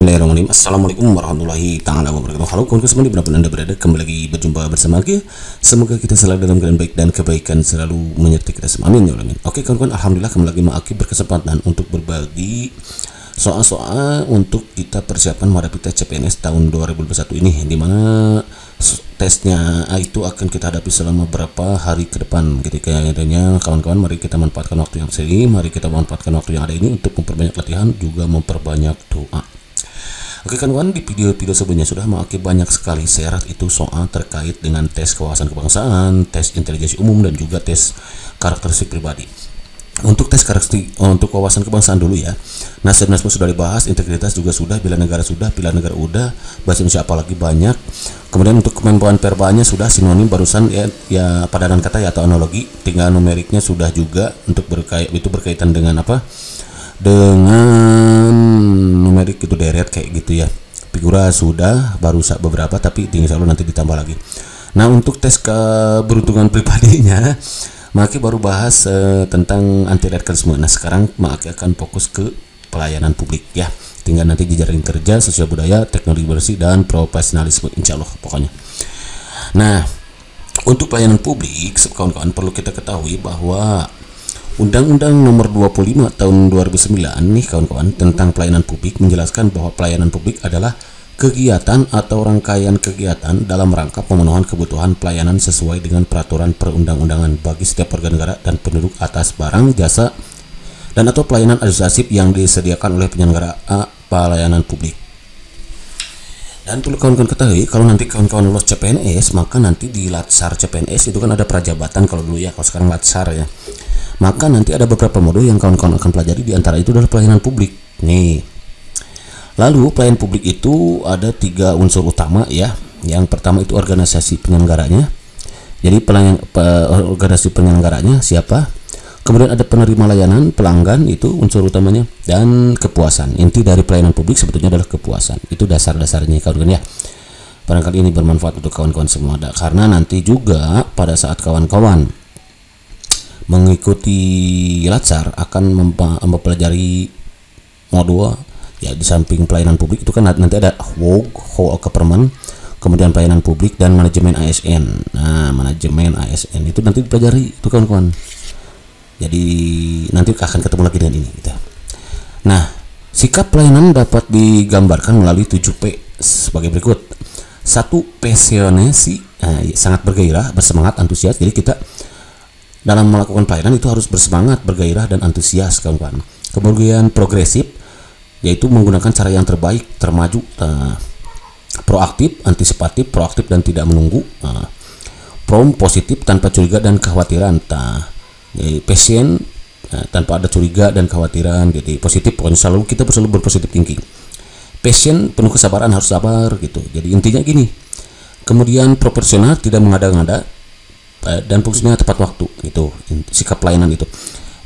Bismillahirrahmanirrahim. Assalamualaikum warahmatullahi ta'ala wabarakatuh. Halo kawan-kawan semua dimanapun anda berada, kembali lagi berjumpa bersama kita. Semoga kita selalu dalam keadaan baik dan kebaikan selalu menyertai kita semua. Amin ya Allah. Oke kawan-kawan, alhamdulillah kembali lagi Maki berkesempatan untuk berbagi soal-soal untuk kita persiapan menghadapi tes CPNS tahun 2021 ini, dimana tesnya itu akan kita hadapi selama berapa hari ke depan. Ketika adanya kawan-kawan, mari kita manfaatkan waktu yang sering, mari kita manfaatkan waktu yang ada ini untuk memperbanyak latihan, juga memperbanyak doa. Oke kawan-kawan, di video-video sebelumnya sudah Maki banyak sekali share itu soal terkait dengan tes kewawasan kebangsaan, tes intelijensi umum, dan juga tes karakteristik pribadi. Untuk tes karakteristik untuk wawasan kebangsaan dulu ya. Nasib-nasib sudah dibahas, integritas juga sudah, bela negara sudah, pilihan negara udah, bahasa Indonesia apalagi banyak. Kemudian untuk kemampuan verbanya sudah, sinonim barusan ya padanan kata ya atau analogi, tinggal numeriknya sudah juga. Untuk berkaitan dengan apa? Dengan numerik itu deret kayak gitu ya. Figura sudah, baru beberapa tapi tinggal nanti ditambah lagi. Nah, untuk tes keberuntungan pribadinya Maki baru bahas tentang anti radikalisme. Nah, sekarang Maki akan fokus ke pelayanan publik ya. Tinggal nanti jejaring kerja, sosial budaya, teknologi bersih, dan profesionalisme, insya Allah pokoknya. Nah, untuk pelayanan publik, kawan-kawan perlu kita ketahui bahwa Undang-Undang Nomor 25 Tahun 2009 nih kawan-kawan tentang pelayanan publik menjelaskan bahwa pelayanan publik adalah kegiatan atau rangkaian kegiatan dalam rangka pemenuhan kebutuhan pelayanan sesuai dengan peraturan perundang-undangan bagi setiap warga negara dan penduduk atas barang, jasa, dan atau pelayanan administratif yang disediakan oleh penyelenggara pelayanan publik. Dan perlu kawan-kawan ketahui, kalau nanti kawan-kawan lolos CPNS, maka nanti di Latsar CPNS itu kan ada prajabatan kalau dulu ya, kalau sekarang Latsar ya. Maka nanti ada beberapa mode yang kawan-kawan akan pelajari, di antara itu adalah pelayanan publik. Nih. Lalu pelayanan publik itu ada 3 unsur utama ya. Yang pertama itu organisasi penyelenggaranya. Jadi organisasi penyelenggaranya siapa? Kemudian ada penerima layanan, pelanggan, itu unsur utamanya, dan kepuasan. Inti dari pelayanan publik sebetulnya adalah kepuasan. Itu dasar-dasarnya kawan-kawan ya. Barangkali ini bermanfaat untuk kawan-kawan semua, karena nanti juga pada saat kawan-kawan mengikuti Latsar akan mempelajari modul ya, di samping pelayanan publik itu kan nanti ada whole government, kemudian pelayanan publik, dan manajemen ASN. Nah, manajemen ASN itu nanti dipelajari itu kawan-kawan. Jadi nanti akan ketemu lagi dengan ini gitu. Nah, sikap pelayanan dapat digambarkan melalui 7P sebagai berikut. 1. Passionasi, sangat bergairah, bersemangat, antusias. Jadi kita dalam melakukan pelayanan itu harus bersemangat, bergairah, dan antusias kawan-kawan. Kemudian progresif, yaitu menggunakan cara yang terbaik, termaju. Proaktif, antisipatif, proaktif dan tidak menunggu. Positif, tanpa curiga dan kekhawatiran. Jadi passion, tanpa ada curiga dan kekhawatiran. Jadi positif, pokoknya kita selalu berpositif thinking. Passion, penuh kesabaran, harus sabar gitu. Jadi intinya gini. Kemudian proporsional, tidak mengada-ngada, dan fungsinya tepat waktu, itu sikap pelayanan itu.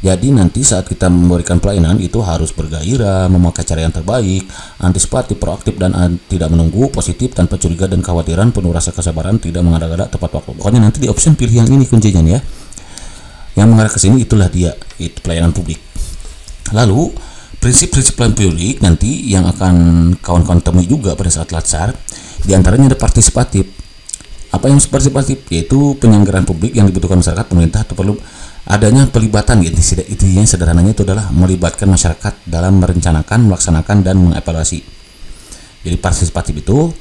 Jadi nanti saat kita memberikan pelayanan itu harus bergairah, memakai cara yang terbaik, antisipatif, proaktif, dan tidak menunggu, positif, tanpa curiga dan kekhawatiran, penuh rasa kesabaran, tidak mengada-ngada, tepat waktu. Pokoknya nanti di option pilih yang ini kuncinya ya. Yang mengarah ke sini itulah dia, itu pelayanan publik. Lalu prinsip-prinsip pelayanan publik nanti yang akan kawan-kawan temui juga pada saat Latsar, diantaranya ada partisipatif. Apa yang partisipatif? Yaitu penyelenggaraan publik yang dibutuhkan masyarakat, pemerintah, atau perlu adanya pelibatan gitu. Intinya sederhananya itu adalah melibatkan masyarakat dalam merencanakan, melaksanakan, dan mengevaluasi. Jadi partisipatif itu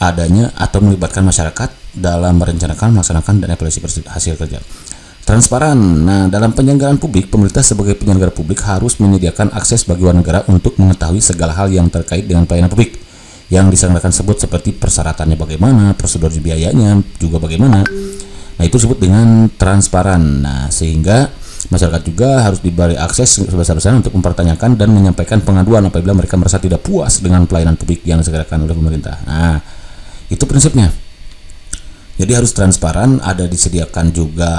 adanya atau melibatkan masyarakat dalam merencanakan, melaksanakan, dan evaluasi hasil kerja. Transparan. Nah, dalam penyelenggaraan publik, pemerintah sebagai penyelenggara publik harus menyediakan akses bagi warga negara untuk mengetahui segala hal yang terkait dengan pelayanan publik yang diselenggarakan tersebut, seperti persyaratannya bagaimana, prosedur biayanya juga bagaimana. Nah, itu disebut dengan transparan. Nah, sehingga masyarakat juga harus diberi akses sebesar-besarnya untuk mempertanyakan dan menyampaikan pengaduan apabila mereka merasa tidak puas dengan pelayanan publik yang diselenggarakan oleh pemerintah. Nah, itu prinsipnya. Jadi harus transparan, ada disediakan juga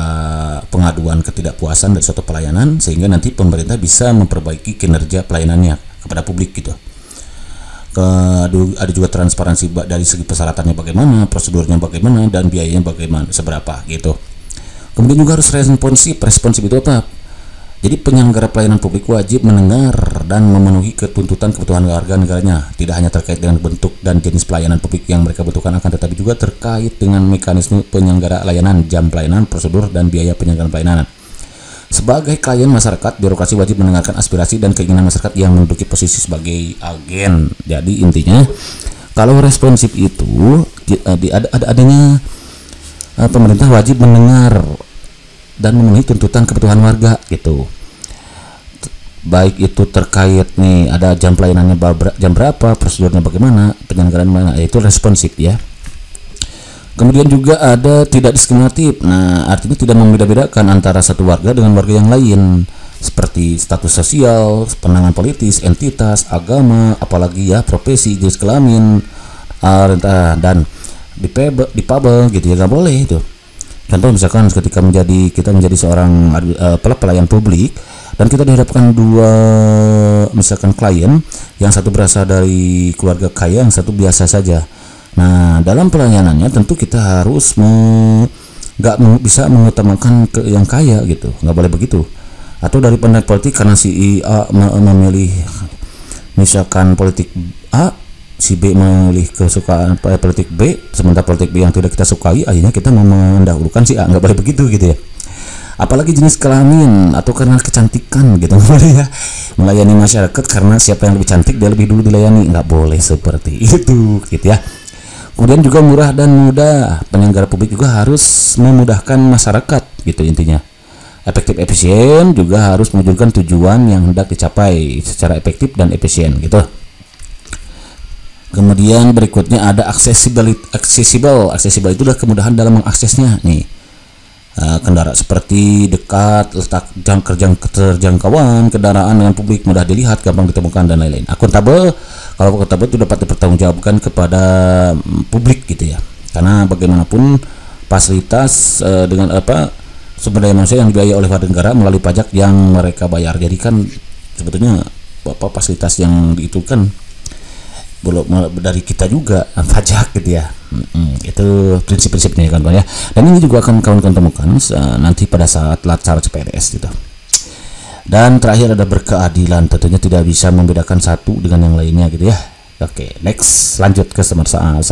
pengaduan ketidakpuasan dari suatu pelayanan, sehingga nanti pemerintah bisa memperbaiki kinerja pelayanannya kepada publik gitu. Ada juga transparansi dari segi persyaratannya bagaimana, prosedurnya bagaimana, dan biayanya bagaimana, seberapa gitu. Kemudian juga harus responsif. Responsif itu apa? Jadi penyelenggara pelayanan publik wajib mendengar dan memenuhi kebutuhan warga negaranya, tidak hanya terkait dengan bentuk dan jenis pelayanan publik yang mereka butuhkan, akan tetapi juga terkait dengan mekanisme penyelenggara layanan, jam pelayanan, prosedur, dan biaya penyelenggaraan pelayanan. Sebagai klien masyarakat, birokrasi wajib mendengarkan aspirasi dan keinginan masyarakat yang menduduki posisi sebagai agen. Jadi intinya, kalau responsif itu adanya pemerintah wajib mendengar dan memenuhi tuntutan kebutuhan warga gitu. Baik itu terkait nih ada jam pelayanannya jam berapa, prosedurnya bagaimana, penyelenggaraan mana, itu responsif ya. Kemudian juga ada tidak diskriminatif. Nah, artinya tidak membeda-bedakan antara satu warga dengan warga yang lain, seperti status sosial, pandangan politis, entitas, agama, apalagi ya profesi, jenis kelamin, dan difabel gitu ya, nggak boleh itu. Contoh misalkan ketika kita menjadi seorang pelayan publik dan kita dihadapkan dua misalkan klien, yang satu berasal dari keluarga kaya, yang satu biasa saja. Nah, dalam pelayanannya tentu kita harus nggak bisa mengutamakan yang kaya gitu, nggak boleh begitu. Atau dari pandang politik, karena si A memilih misalkan politik A, si B memilih kesukaan politik B, sementara politik B yang tidak kita sukai, akhirnya kita mendahulukan si A, nggak boleh begitu gitu ya. Apalagi jenis kelamin atau karena kecantikan gitu, ya. Melayani masyarakat karena siapa yang lebih cantik dia lebih dulu dilayani, nggak boleh seperti itu gitu ya. Kemudian juga murah dan mudah, penyelenggara publik juga harus memudahkan masyarakat gitu intinya. Efektif efisien juga harus mewujudkan tujuan yang hendak dicapai secara efektif dan efisien gitu. Kemudian berikutnya ada accessible itu adalah kemudahan dalam mengaksesnya nih. Kendaraan seperti dekat, letak terjangkauan, kendaraan dengan publik mudah dilihat, gampang ditemukan dan lain-lain. Akuntabel, kalau akuntabel itu dapat dipertanggungjawabkan kepada publik gitu ya. Karena bagaimanapun fasilitas dengan sumber daya manusia yang dibiayai oleh warga negara melalui pajak yang mereka bayar. Jadi kan sebetulnya fasilitas yang itu kan belum dari kita juga pajak gitu ya. Itu prinsip-prinsipnya kan ya. Dan ini juga akan kawan-kawan temukan nanti pada saat cara CPNS gitu. Dan terakhir ada berkeadilan, tentunya tidak bisa membedakan satu dengan yang lainnya gitu ya. Oke, next lanjut ke nomor 1.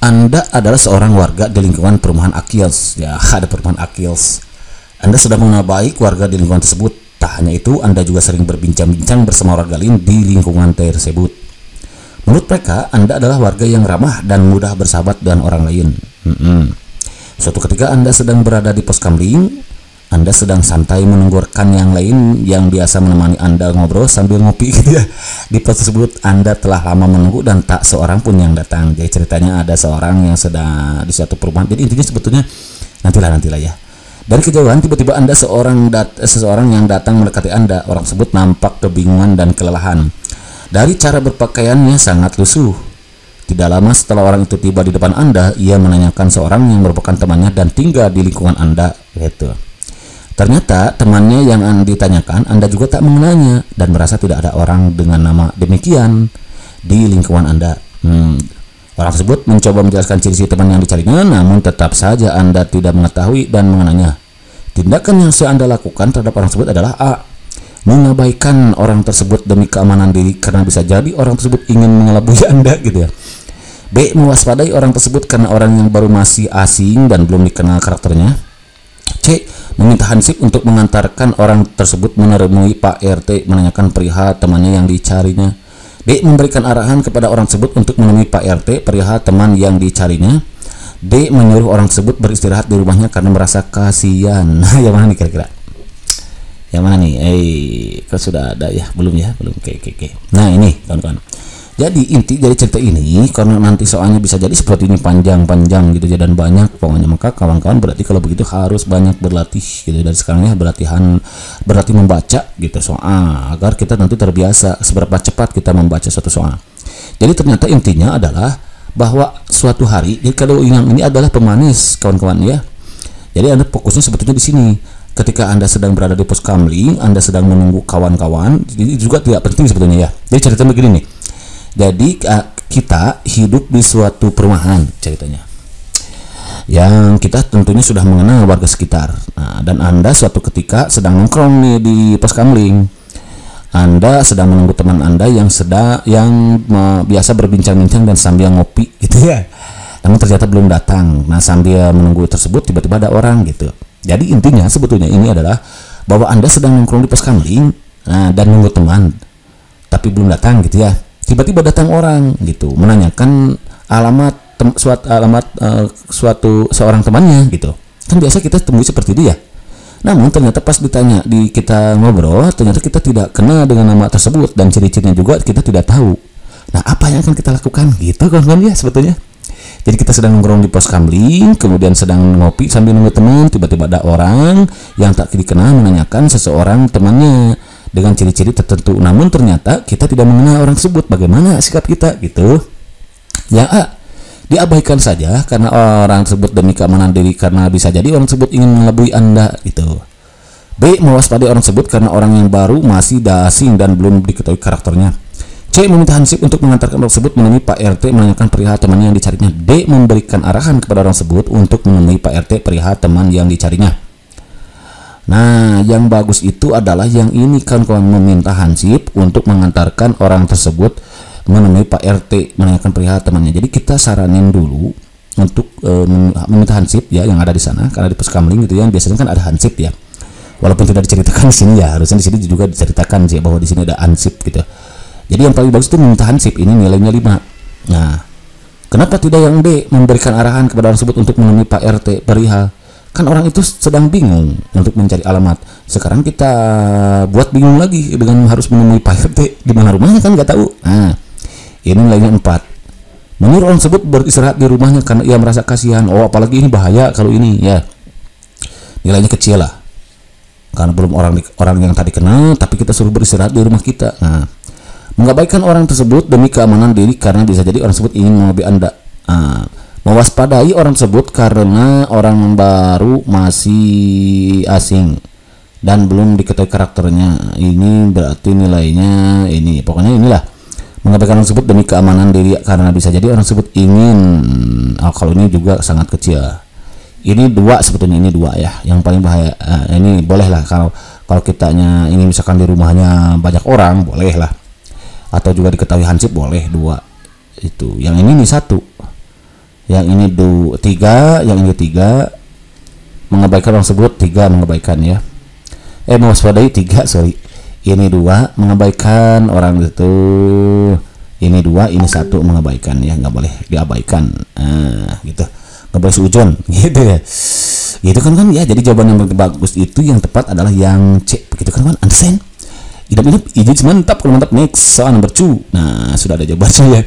Anda adalah seorang warga di lingkungan perumahan Akils ya, ada perumahan Akils. Anda sudah mengenal baik warga di lingkungan tersebut. Tak hanya itu, Anda juga sering berbincang-bincang bersama warga lain di lingkungan tersebut. Menurut mereka, Anda adalah warga yang ramah dan mudah bersahabat dengan orang lain. Suatu ketika Anda sedang berada di pos kamling, Anda sedang santai menunggu rekan yang lain yang biasa menemani Anda ngobrol sambil ngopi gitu ya. Di pos tersebut Anda telah lama menunggu dan tak seorang pun yang datang. Jadi ceritanya ada seorang yang sedang di suatu perumahan. Jadi intinya sebetulnya nantilah ya. Dari kejauhan tiba-tiba Anda seseorang yang datang mendekati Anda. Orang tersebut nampak kebingungan dan kelelahan. Dari cara berpakaiannya sangat lusuh. Tidak lama setelah orang itu tiba di depan Anda, ia menanyakan seorang yang merupakan temannya dan tinggal di lingkungan Anda gitu. Ternyata temannya yang ditanyakan Anda juga tak mengenalnya dan merasa tidak ada orang dengan nama demikian di lingkungan Anda. Orang tersebut mencoba menjelaskan ciri-ciri teman yang dicarinya, namun tetap saja Anda tidak mengetahui dan mengenalnya. Tindakan yang Anda lakukan terhadap orang tersebut adalah A. Mengabaikan orang tersebut demi keamanan diri karena bisa jadi orang tersebut ingin mengelabui Anda gitu ya. B. Mewaspadai orang tersebut karena orang yang baru masih asing dan belum dikenal karakternya. C. Meminta hansip untuk mengantarkan orang tersebut menemui Pak RT menanyakan perihal temannya yang dicarinya. D. Memberikan arahan kepada orang tersebut untuk menemui Pak RT perihal teman yang dicarinya. D. Menyuruh orang tersebut beristirahat di rumahnya karena merasa kasihan. Nah, yang mana nih kira-kira? Yang mana nih? Kok sudah ada ya? Belum ya? Belum. Oke. Nah, ini kawan-kawan. Jadi inti dari cerita ini, karena nanti soalnya bisa jadi seperti ini panjang gitu ya, dan banyak pokoknya, maka kawan-kawan berarti kalau begitu harus banyak berlatih gitu dari sekarang ya, berlatih membaca gitu soal agar kita nanti terbiasa seberapa cepat kita membaca suatu soal. Jadi ternyata intinya adalah bahwa suatu hari, jadi kalau yang ini adalah pemanis kawan-kawan ya. Jadi Anda fokusnya sebetulnya di sini. Ketika Anda sedang berada di pos kamling, Anda sedang menunggu kawan-kawan, ini juga tidak penting sebetulnya ya. Jadi ceritanya begini nih. Jadi kita hidup di suatu perumahan ceritanya. yang kita tentunya sudah mengenal warga sekitar. Nah, dan Anda suatu ketika sedang nongkrong nih di pos kamling. Anda sedang menunggu teman Anda yang biasa berbincang-bincang dan sambil ngopi gitu ya. Namun ternyata belum datang. Nah, sambil menunggu tersebut tiba-tiba ada orang gitu. Jadi intinya sebetulnya ini adalah bahwa Anda sedang nongkrong di pos kamling dan nunggu teman, tapi belum datang gitu ya. Tiba-tiba datang orang gitu, menanyakan alamat suatu seorang temannya gitu. Kan biasa kita temui seperti itu ya. Namun ternyata pas ditanya kita ngobrol, ternyata kita tidak kenal dengan nama tersebut dan ciri-cirinya juga kita tidak tahu. Nah, apa yang akan kita lakukan gitu kan ya sebetulnya. Jadi kita sedang nongkrong di pos kamling, kemudian sedang ngopi sambil nunggu teman, tiba-tiba ada orang yang tak dikenal menanyakan seseorang temannya dengan ciri-ciri tertentu. Namun ternyata kita tidak mengenal orang tersebut. Bagaimana sikap kita gitu? Ya, diabaikan saja karena orang tersebut demi keamanan diri, karena bisa jadi orang tersebut ingin mengelabui Anda gitu. B. Mewaspadai orang tersebut karena orang yang baru, masih asing dan belum diketahui karakternya. C. Meminta hansip untuk mengantarkan orang tersebut menemui Pak RT menanyakan perihal temannya yang dicarinya. D. Memberikan arahan kepada orang tersebut untuk menemui Pak RT perihal teman yang dicarinya. Nah, yang bagus itu adalah yang ini kan, kalau meminta hansip untuk mengantarkan orang tersebut menemui Pak RT menanyakan perihal temannya. Jadi kita saranin dulu untuk meminta hansip ya yang ada di sana, karena di pos kamling gitu ya biasanya kan ada hansip ya. Walaupun tidak diceritakan di sini ya, harusnya di sini juga diceritakan sih bahwa di sini ada hansip gitu. Jadi yang paling bagus itu meminta hansip, ini nilainya 5. Nah, kenapa tidak yang D, memberikan arahan kepada orang tersebut untuk menemui Pak RT perihal? Kan orang itu sedang bingung untuk mencari alamat. Sekarang kita buat bingung lagi dengan harus menemui Pak RT, di mana rumahnya kan nggak tahu. Nah, ini nilainya 4. Menyuruh orang tersebut beristirahat di rumahnya karena ia merasa kasihan. Oh, apalagi ini bahaya kalau ini ya. Nilainya kecil lah. Karena belum orang yang tadi kenal, tapi kita suruh beristirahat di rumah kita. Nah, mengabaikan orang tersebut demi keamanan diri karena bisa jadi orang tersebut ingin mengelabui Anda. Mewaspadai orang tersebut karena orang baru, masih asing dan belum diketahui karakternya. Ini berarti nilainya ini. Pokoknya inilah. Mengabaikan orang tersebut demi keamanan diri karena bisa jadi orang tersebut ingin. Kalau ini juga sangat kecil. Ini 2 sebetulnya, ini 2 ya. Yang paling bahaya. Ini boleh lah kalau kitanya ini misalkan di rumahnya banyak orang, boleh lah. Atau juga diketahui hansip, boleh 2 itu. Yang ini nih 1, yang ini 3, yang ini 3. Mengabaikan orang tersebut 3, mengabaikan ya. Mewaspadai 3, sorry. Ini 2, mengabaikan orang itu. Ini 2, ini 1, mengabaikan ya, nggak boleh diabaikan. Gitu, nggak boleh seujun gitu ya. Gitu kan ya. Jadi jawaban yang bagus itu yang tepat adalah yang C, begitu kan understand? Idap-idap, izin mantap, kalau mantap next soal nomor 2. Nah, sudah ada jawabannya ya.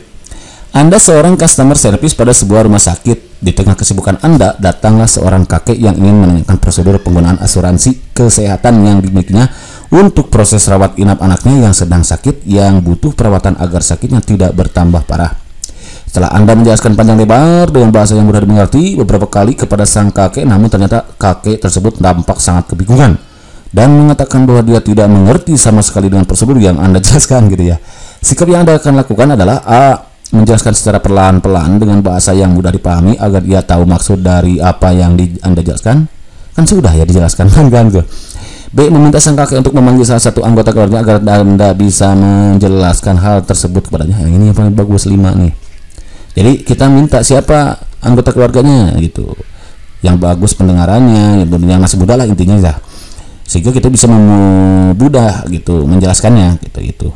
Anda seorang customer service pada sebuah rumah sakit. Di tengah kesibukan Anda, datanglah seorang kakek yang ingin menanyakan prosedur penggunaan asuransi kesehatan yang dimilikinya untuk proses rawat inap anaknya yang sedang sakit, yang butuh perawatan agar sakitnya tidak bertambah parah. Setelah Anda menjelaskan panjang lebar dengan bahasa yang mudah dimengerti beberapa kali kepada sang kakek, namun ternyata kakek tersebut tampak sangat kebingungan dan mengatakan bahwa dia tidak mengerti sama sekali dengan prosedur yang Anda jelaskan gitu ya. Sikap yang Anda akan lakukan adalah A. Menjelaskan secara perlahan-lahan dengan bahasa yang mudah dipahami agar dia tahu maksud dari apa yang Anda jelaskan. Kan sudah ya dijelaskan kan gitu. B. Meminta sang kakek untuk memanggil salah satu anggota keluarga agar Anda bisa menjelaskan hal tersebut kepadanya. Yang ini yang paling bagus 5 nih. Jadi kita minta siapa anggota keluarganya gitu, yang bagus pendengarannya, yang masih muda lah intinya ya, sehingga kita bisa mudah gitu menjelaskannya gitu.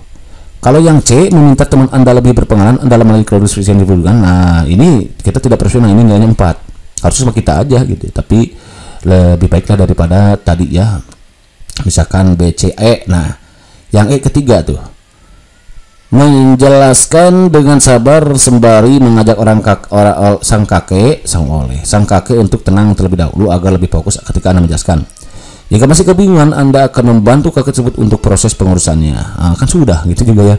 Kalau yang C, meminta teman Anda lebih berpengalaman dalam hal kronologis yang dibutuhkan. Nah, ini kita tidak profesional, ini nilainya 4. Harus sama kita aja gitu. Tapi lebih baiklah daripada tadi ya. Misalkan B, C, E. Nah, yang E ketiga tuh. Menjelaskan dengan sabar sembari mengajak sang kakek untuk tenang terlebih dahulu agar lebih fokus ketika Anda menjelaskan. Jika masih kebingungan, Anda akan membantu kakek tersebut untuk proses pengurusannya. Kan sudah gitu juga ya.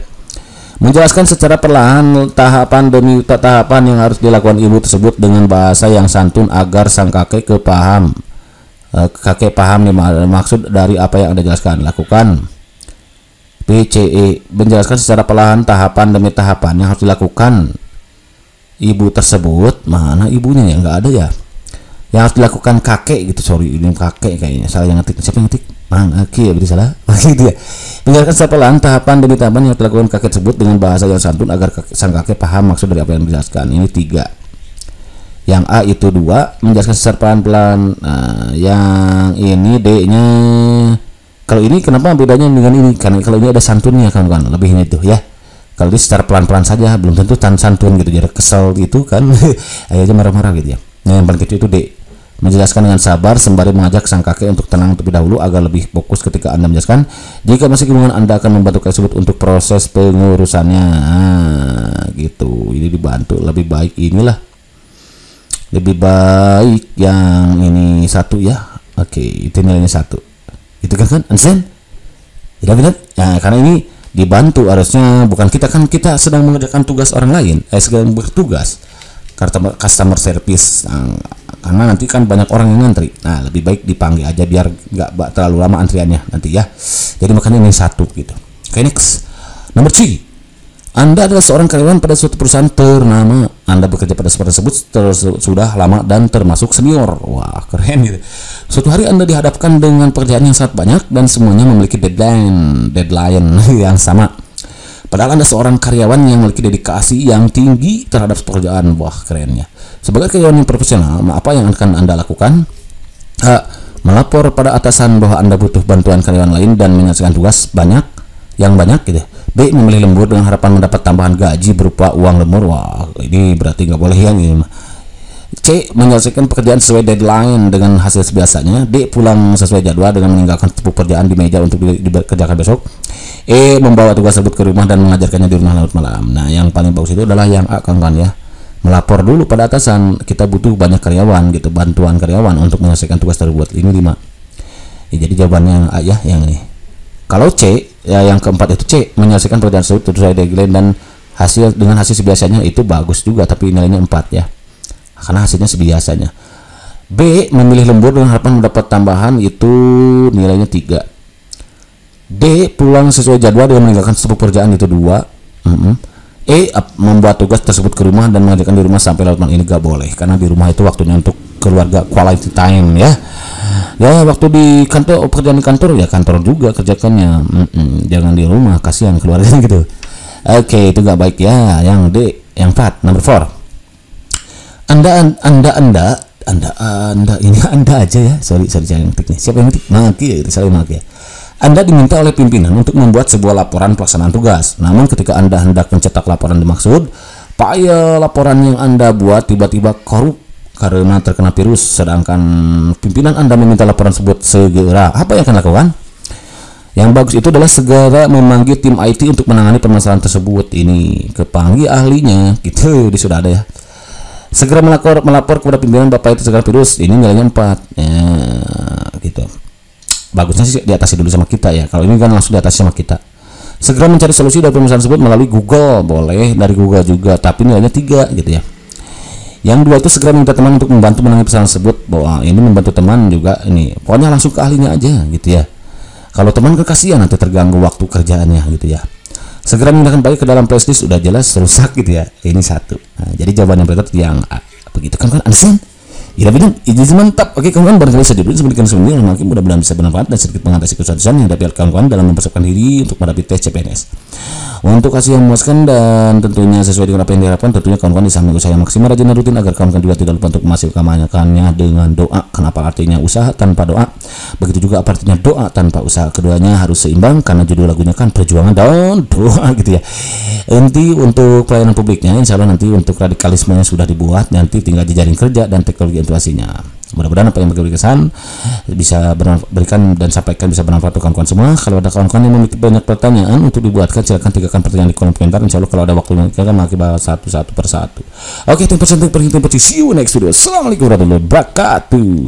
Menjelaskan secara perlahan tahapan demi tahapan yang harus dilakukan ibu tersebut dengan bahasa yang santun agar sang kakek paham maksud dari apa yang Anda jelaskan. Lakukan. PCE, menjelaskan secara perlahan tahapan demi tahapan yang harus dilakukan ibu tersebut. Mana ibunya ya, nggak ada ya. yang harus dilakukan kakek gitu. Sorry, ini kakek kayaknya salah yang ngetik. Siapa yang ngetik? Mang Aki ya, berarti salah. Gitu ya. Menjelaskan secara pelan tahapan demi tahapan yang dilakukan kakek tersebut dengan bahasa yang santun agar sang kakek paham maksud dari apa yang dijelaskan. Ini 3. Yang A itu 2, menjelaskan secara pelan-pelan. Nah, yang ini D-nya, kalau ini kenapa bedanya dengan ini? Karena kalau ini ada santunnya kawan-kawan, lebihnya itu ya. Kalau ini secara pelan-pelan saja, belum tentu santun gitu, jadi kesel gitu kan. Akhirnya marah-marah gitu ya. Nah, yang paling kecil itu D, menjelaskan dengan sabar sembari mengajak sang kakek untuk tenang terlebih dahulu agar lebih fokus ketika Anda menjelaskan. Jika masih kebingungan, Anda akan membantu kakek tersebut untuk proses pengurusannya. Gitu. Ini dibantu, lebih baik inilah. Lebih baik yang ini 1 ya. Oke, itu nilainya 1. Itu kan understand? Ya benar? Nah, karena ini dibantu harusnya, bukan kita, kan kita sedang mengerjakan tugas orang lain, sedang bertugas customer service. Karena nanti kan banyak orang yang ngantri. Nah, lebih baik dipanggil aja biar nggak terlalu lama antriannya nanti ya. Jadi makanya ini 1 gitu. Oke, next. Nomor 3. Anda adalah seorang karyawan pada suatu perusahaan ternama. Anda bekerja pada perusahaan tersebut sudah lama dan termasuk senior. Wah, keren gitu. Suatu hari Anda dihadapkan dengan pekerjaan yang sangat banyak dan semuanya memiliki deadline yang sama. Padahal Anda seorang karyawan yang memiliki dedikasi yang tinggi terhadap pekerjaan. Wah, kerennya. Sebagai karyawan yang profesional, apa yang akan Anda lakukan? Melapor pada atasan bahwa Anda butuh bantuan karyawan lain dan menyelesaikan tugas yang banyak gitu. B. Memilih lembur dengan harapan mendapat tambahan gaji berupa uang lembur. Wah, ini berarti nggak boleh yang ini. C. Menyelesaikan pekerjaan sesuai deadline dengan hasil sebiasanya. D. Pulang sesuai jadwal dengan meninggalkan pekerjaan di meja untuk dikerjakan besok. E. Membawa tugas tersebut ke rumah dan mengajarkannya di rumah larut malam. Nah, yang paling bagus itu adalah yang A, kawan-kawan ya. Melapor dulu pada atasan, kita butuh banyak karyawan gitu, bantuan karyawan untuk menyelesaikan tugas tersebut. Ini 5. Ya, jadi jawabannya yang A ya, yang ini. Kalau C, ya yang keempat itu C, menyelesaikan pekerjaan tersebut sesuai deadline dan dengan hasil sebiasanya, itu bagus juga, tapi nilainya 4 ya. Karena hasilnya sebiasanya. B. Memilih lembur dengan harapan mendapat tambahan, itu nilainya 3. D. Pulang sesuai jadwal dengan meninggalkan sebuah pekerjaan, itu 2. E. Membuat tugas tersebut ke rumah dan mengerjakan di rumah sampai larut malam. Ini gak boleh, karena di rumah itu waktunya untuk keluarga, quality time ya. Ya, waktu di kantor, pekerjaan di kantor ya kantor juga kerjakannya. Jangan di rumah, kasihan keluarganya gitu. Oke, itu gak baik ya. Yang D, yang 4, number 4. Anda ini Anda aja ya. Sorry jangan ngetiknya. Siapa yang ngetik? Maki ya, itu saya Maki ya. Anda diminta oleh pimpinan untuk membuat sebuah laporan pelaksanaan tugas. Namun ketika Anda hendak mencetak laporan dimaksud, file laporan yang Anda buat tiba-tiba korup karena terkena virus, sedangkan pimpinan Anda meminta laporan tersebut segera. Apa yang akan dilakukan? Yang bagus itu adalah segera memanggil tim IT untuk menangani permasalahan tersebut. Ini kepanggil ahlinya gitu, ini sudah ada ya. Segera melapor kepada pimpinan Bapak itu segera virus. Ini nilainya 4 ya, gitu. Bagusnya sih diatasi dulu sama kita ya. Kalau ini kan langsung diatasi sama kita. Segera mencari solusi dari permasalahan tersebut melalui Google, boleh dari Google juga, tapi nilainya 3 gitu ya. Yang 2 itu segera minta teman untuk membantu menangani permasalahan tersebut. Bahwa ini membantu teman juga, ini pokoknya langsung ke ahlinya aja gitu ya. Kalau teman kasihan nanti terganggu waktu kerjaannya gitu ya. Segera memindahkan bayi ke dalam flashdisk, sudah jelas rusak gitu ya. Ini 1. Nah, jadi jawaban yang benar yang A. Begitu kan understand? Ya benar, ini mantap. Oke kawan-kawan, barangkali saja dulu sebelum sebenarnya mudah-mudahan bisa bermanfaat dan sedikit mengatasi kesulitan yang dapat kawan-kawan dalam mempersiapkan diri untuk menghadapi tes CPNS. Untuk hasil yang memuaskan dan tentunya sesuai dengan apa yang diharapkan, tentunya kawan-kawan di samping usaha maksimal rajin dan rutin agar kawan-kawan juga tidak lupa untuk menghasilkannya dengan doa. Kenapa artinya usaha tanpa doa? Begitu juga apa artinya doa tanpa usaha. Keduanya harus seimbang karena judul lagunya kan perjuangan dan doa gitu ya. Nanti untuk pelayanan publiknya, insya Allah nanti untuk radikalismenya sudah dibuat, nanti tinggal jejaring kerja dan teknologi intuasinya. Mudah-mudahan apa yang berkesan bisa berikan dan sampaikan bisa bermanfaat untuk kawan-kawan semua. Kalau ada kawan-kawan yang memiliki banyak pertanyaan untuk dibuatkan, silakan tinggalkan pertanyaan di kolom komentar. Insya Allah kalau ada waktu kita akan bahas satu persatu. Oke, terima kasih. See you next video. Assalamualaikum warahmatullahi wabarakatuh.